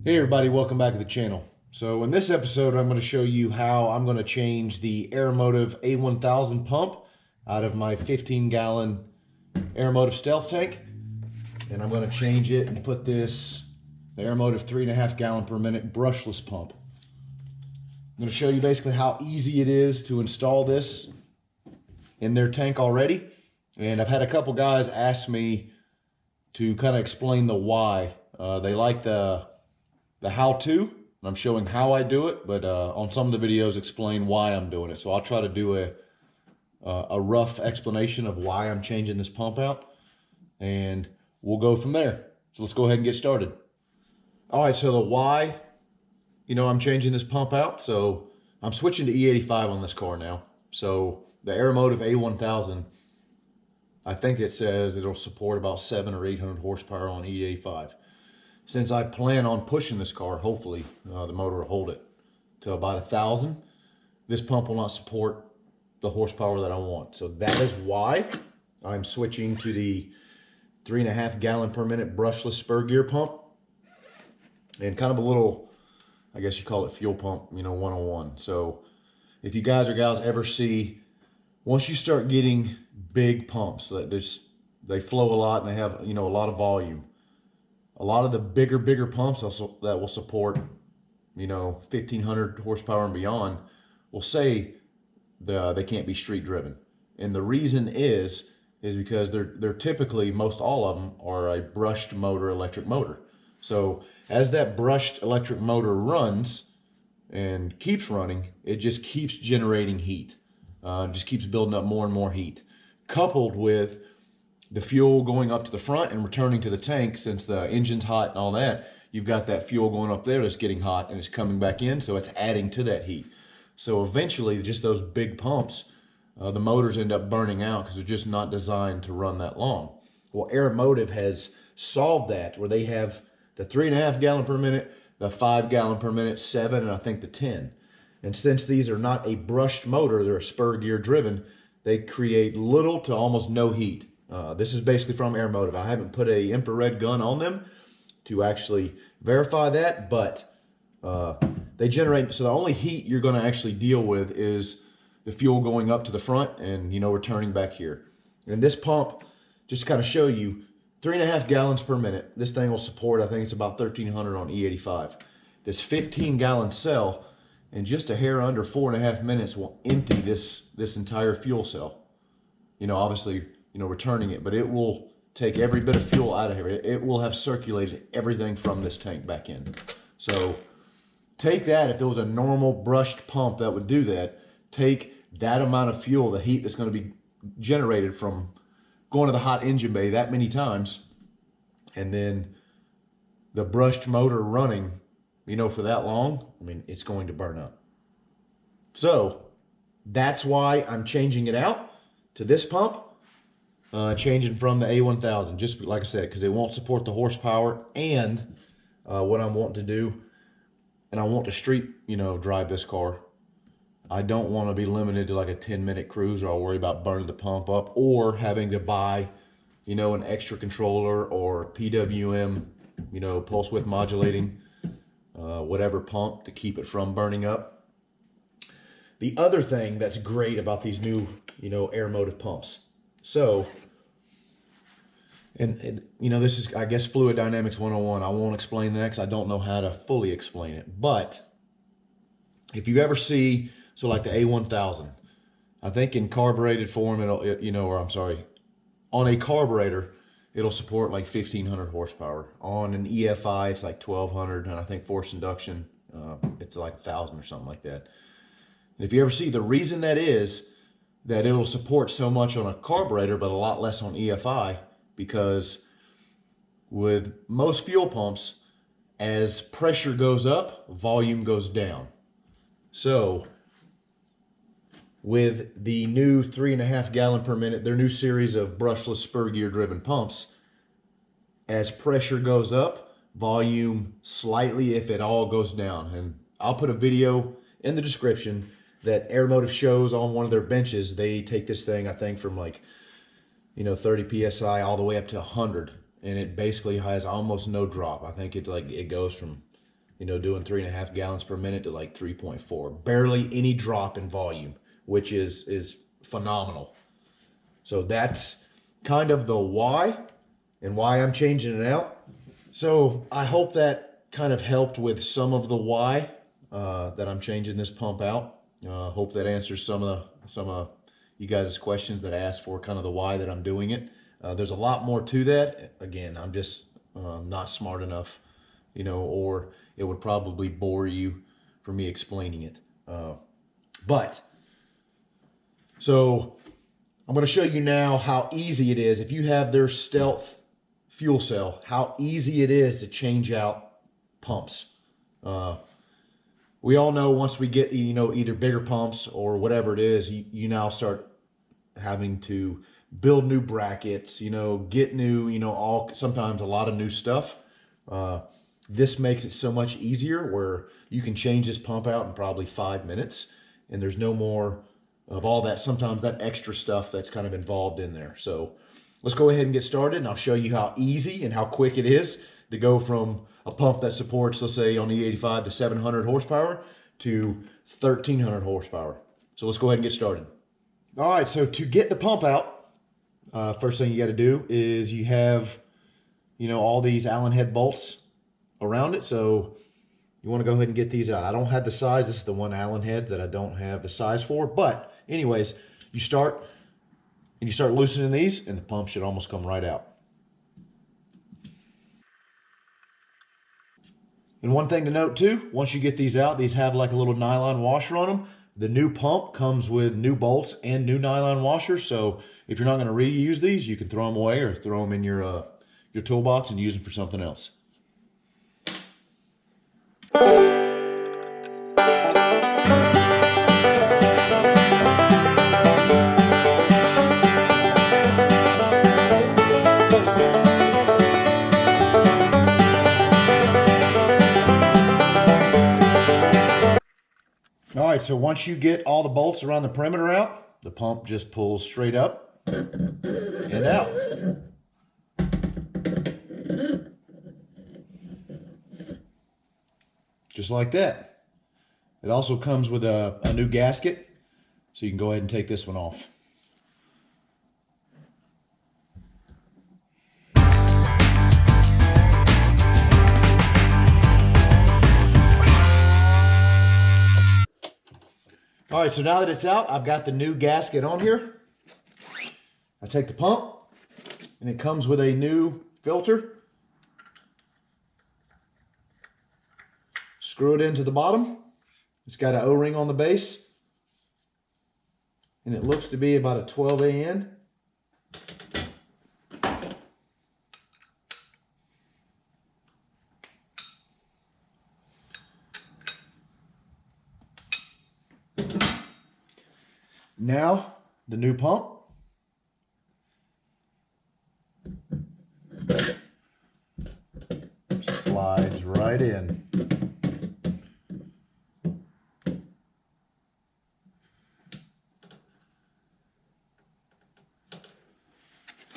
Hey everybody, welcome back to the channel. So in this episode, I'm going to show you how I'm going to change the Aeromotive A1000 pump out of my 15-gallon Aeromotive Stealth tank. And I'm going to change it and put the Aeromotive 3.5 gallon per minute brushless pump. I'm going to show you basically how easy it is to install this in their tank already. And I've had a couple guys ask me to kind of explain the why. They like the how-to. I'm showing how I do it, but on some of the videos explain why I'm doing it. So I'll try to do a rough explanation of why I'm changing this pump out, and we'll go from there. So let's go ahead and get started. All right, so the why, I'm changing this pump out. So I'm switching to E85 on this car now. So the Aeromotive A1000, I think it says it'll support about 700 or 800 horsepower on E85. Since I plan on pushing this car, hopefully the motor will hold it to about 1,000. This pump will not support the horsepower that I want. So that is why I'm switching to the 3.5 gallon per minute brushless spur gear pump. And kind of a little, I guess you call it fuel pump, 101. So if you guys or gals ever see, once you start getting big pumps, they flow a lot and they have, a lot of volume. A lot of the bigger pumps also that will support, 1,500 horsepower and beyond will say they can't be street driven. And the reason is because they're typically, most all of them are a brushed motor electric motor. So as that brushed electric motor runs and keeps running, it just keeps generating heat. Just keeps building up more and more heat. Coupled with the fuel going up to the front and returning to the tank, since the engine's hot and all that, you've got that fuel going up there that's getting hot and it's coming back in, so it's adding to that heat. So eventually, just those big pumps, the motors end up burning out because they're just not designed to run that long. Well, Aeromotive has solved that, where they have the 3.5 gallon per minute, the 5 gallon per minute, 7, and I think the 10. And since these are not a brushed motor, they're a spur gear driven, they create little to almost no heat. This is basically from Aeromotive. I haven't put an infrared gun on them to actually verify that, but they generate, so the only heat you're going to actually deal with is the fuel going up to the front and, returning back here. And this pump, just to kind of show you, 3.5 gallons per minute. This thing will support, I think it's about 1,300 on E85. This 15-gallon cell, in just a hair under 4.5 minutes, will empty this entire fuel cell. Obviously, returning it, but it will take every bit of fuel out of here. It will have circulated everything from this tank back in. So take that, if there was a normal brushed pump that would do that, take that amount of fuel, the heat that's going to be generated from going to the hot engine bay that many times, and then the brushed motor running, for that long, it's going to burn up. So that's why I'm changing it out to this pump. Changing from the A1000, just like I said, because it won't support the horsepower, and what I'm wanting to do, and I want to street, drive this car. I don't want to be limited to like a 10-minute cruise, or I'll worry about burning the pump up, or having to buy, an extra controller or PWM, pulse width modulating, whatever pump to keep it from burning up. The other thing that's great about these new, Aeromotive pumps. So, and this is, I guess, Fluid Dynamics 101. I won't explain that because I don't know how to fully explain it. But if you ever see, so like the A1000, I think in carbureted form, on a carburetor, it'll support like 1,500 horsepower. On an EFI, it's like 1,200, and I think forced induction, it's like 1,000 or something like that. And if you ever see, the reason that is that it'll support so much on a carburetor, but a lot less on EFI, because with most fuel pumps, as pressure goes up, volume goes down. So with the new 3.5 gallon per minute, their new series of brushless spur gear driven pumps, as pressure goes up, volume slightly, if at all, goes down. And I'll put a video in the description that Aeromotive shows on one of their benches. They take this thing, I think, from like 30 psi all the way up to 100, and it basically has almost no drop. I think it goes from doing 3.5 gallons per minute to like 3.4. Barely any drop in volume, which is phenomenal. So that's kind of the why and why I'm changing it out. So I hope that kind of helped with some of the why that I'm changing this pump out. Hope that answers some of you guys' questions that I asked for, kind of the why that I'm doing it. There's a lot more to that. Again, I'm just not smart enough, or it would probably bore you for me explaining it. So I'm going to show you now how easy it is if you have their Stealth fuel cell, how easy it is to change out pumps. We all know once we get, either bigger pumps or whatever it is, you now start having to build new brackets, get new, sometimes a lot of new stuff. This makes it so much easier where you can change this pump out in probably 5 minutes, and there's no more of all that, sometimes that extra stuff that's kind of involved in there. So let's go ahead and get started, and I'll show you how easy and how quick it is to go from a pump that supports, let's say on the 85 to 700 horsepower to 1300 horsepower. So let's go ahead and get started. All right, so to get the pump out, first thing you got to do is you have, all these Allen head bolts around it. So you want to go ahead and get these out. I don't have the size. This is the one Allen head that I don't have the size for. But anyways, you start loosening these, and the pump should almost come right out. And one thing to note too, once you get these out, these have like a little nylon washer on them. The new pump comes with new bolts and new nylon washers. So if you're not going to reuse these, you can throw them away or throw them in your toolbox and use them for something else. All right, so once you get all the bolts around the perimeter out, the pump just pulls straight up and out. Just like that. It also comes with a new gasket, so you can go ahead and take this one off. All right, so now that it's out, I've got the new gasket on here. I take the pump, and it comes with a new filter. Screw it into the bottom. It's got an O-ring on the base, and it looks to be about a 12 AN. Now, the new pump. Slides right in.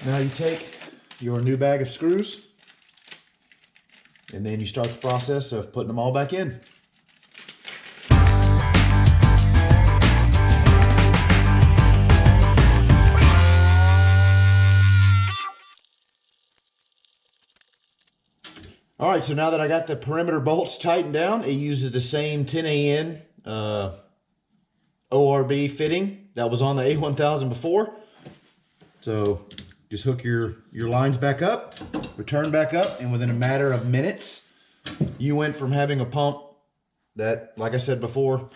Now you take your new bag of screws, and then you start the process of putting them all back in. All right, so now that I got the perimeter bolts tightened down, it uses the same 10 AN ORB fitting that was on the A1000 before. So just hook your lines back up, return back up, and within a matter of minutes, you went from having a pump that, like I said before,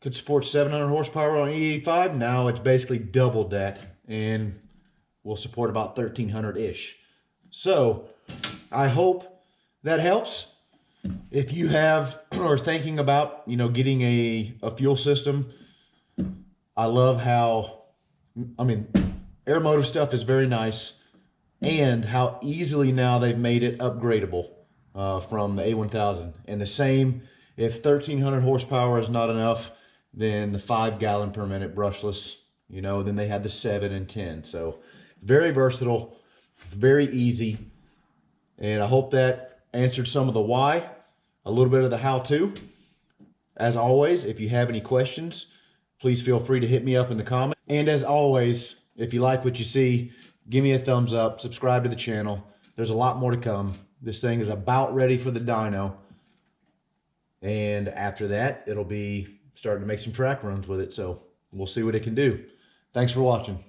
could support 700 horsepower on E85. Now it's basically doubled that and will support about 1300-ish. So I hope that helps. If you have or thinking about, getting a fuel system, I love how, Aeromotive stuff is very nice, and how easily now they've made it upgradable from the A1000. And the same, if 1300 horsepower is not enough, then the 5 gallon per minute brushless, then they had the 7 and 10. So very versatile, very easy. And I hope that answered some of the why. a little bit of the how-to. As always, if you have any questions, please feel free to hit me up in the comments. And as always, if you like what you see, give me a thumbs up, subscribe to the channel. There's a lot more to come. This thing is about ready for the dyno. And after that, it'll be starting to make some track runs with it. So we'll see what it can do. Thanks for watching.